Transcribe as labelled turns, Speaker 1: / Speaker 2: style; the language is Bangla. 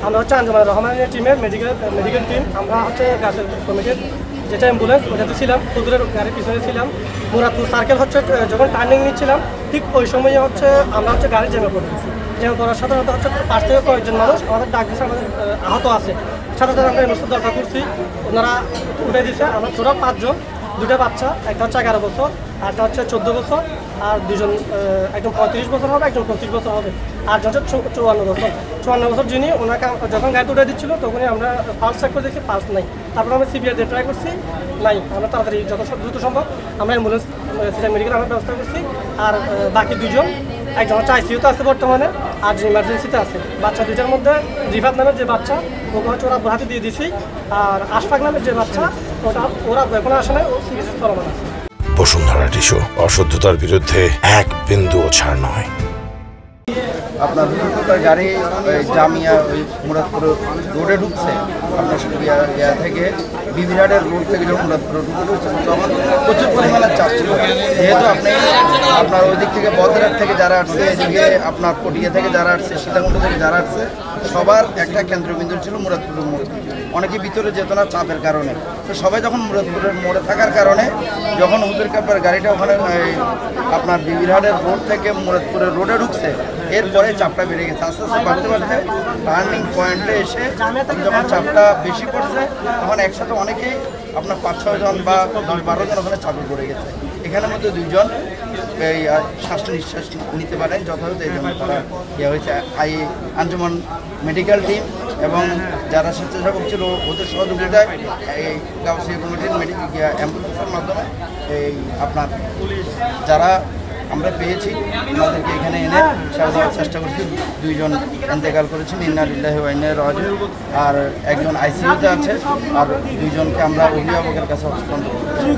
Speaker 1: আমরা হচ্ছে আঞ্জুমান রহমানের টিমের মেডিকেল টিম। আমরা হচ্ছে গাছের কমিটির যেটা অ্যাম্বুলেন্স ওটাতে ছিলাম, হুজুরের গাড়ির পিছনে ছিলাম। মুরাদপুর সার্কেল হচ্ছে যখন টার্নিং নিচ্ছিলাম ঠিক ওই সময়ে হচ্ছে আমরা হচ্ছে গাড়ি জ্যামে পড়তেছি। জ্যামে পড়ার সাথে সাথে হচ্ছে পাশ থেকে কয়েকজন মানুষ আমাদের ডাক দিচ্ছে, আমাদের আহত আছে। সাথে সাথে আমরা এমএসএর দরকার করছি, ওনারা উঠে দিচ্ছে। আমরা টোটাল 5 জন, 2টা বাচ্চা, একটা হচ্ছে 11 বছর, আরটা হচ্ছে 14 বছর, আর 2জন একজন 35 বছর হবে, একজন 25 বছর হবে, আর হচ্ছে 54 বছর। 54 বছর যিনি, ওনাকে যখন গাড়িতে উঠে দিচ্ছিল তখনই আমরা পালস চেক করে দেখছি পালস নাই। তারপরে আমরা সিপিআর দিয়ে ট্রাই করছি, নাই। আমরা তাড়াতাড়ি যত দ্রুত সম্ভব আমরা অ্যাম্বুলেন্স মেডিকেল আমরা ব্যবস্থা করছি। আর বাকি 2জন, একজন হচ্ছে আইসিইউতে আছে বর্তমানে, আর যে ইমার্জেন্সিতে আছে। বাচ্চা 2টার মধ্যে রিফাত নামের যে বাচ্চা, ওকে হচ্ছে ওরা হাতে দিয়ে দিছি। আর আশফাক নামের যে বাচ্চা, ওরা এখন আসে না, ও চিকিৎসা চলমান আছে।
Speaker 2: বসুন্ধরা টিস্যু, অশুদ্ধতার বিরুদ্ধে এক বিন্দুও ছাড় নয়।
Speaker 3: আপনার গাড়ি জামিয়া ওই মুরাদপুর রোডে ঢুকছে, আপনার ইয়া থেকে বিবিরহাটের রোড থেকে যখন মুরাদপুর রোডে ঢুকছে তখন প্রচুর পরিমাণে চাপ ছিল। যেহেতু আপনার ওই দিক থেকে বদরহাট থেকে যারা আসছে, এদিকে আপনার পটিয়া থেকে যারা আসছে, সীতাকুণ্ড থেকে যারা আসছে, সবার একটা কেন্দ্রবিন্দু ছিল মুরাদপুরের মোড়। অনেকে ভিতরে যেত না চাপের কারণে। তো সবাই যখন মুরাদপুরের মোড়ে থাকার কারণে যখন হুজুর কাব্বার গাড়িটা ওখানে আপনার বিবিরহাটের রোড থেকে মুরাদপুরের রোডে ঢুকছে, এরপরে চাপটা বেড়ে গেছে। আস্তে আস্তে বাড়তে বাড়তে টার্নিং পয়েন্টে এসে যখন চাপটা বেশি পড়ছে তখন একসাথে অনেকেই আপনার 5-6 জন বা 10-12 জন ওখানে চাপে পড়ে গেছে। এখানের মধ্যে 2 জন এই শ্বাস নিঃশ্বাস নিতে পারেন যথাযথ, এই জন্য তারা ইয়ে হয়েছে। আঞ্জুমান মেডিকেল টিম এবং যারা স্বেচ্ছাসেবক ছিল ওদের সহযোগিতায় এই গাউসিয়া কমিটির অ্যাম্বুলেন্সের মাধ্যমে এই আপনার যারা আমরা পেয়েছি আমাদেরকে এখানে এনে সেবা দেওয়ার চেষ্টা করছি। 2 জন ইন্তেকাল করেছেন, ইন্না লিল্লাহি ওয়া ইন্না ইলাইহি রাজিউন, আর একজন আইসিইউতে আছে, আর 2 জনকে আমরা অভিভাবকের কাছে হস্তান্তর করছি।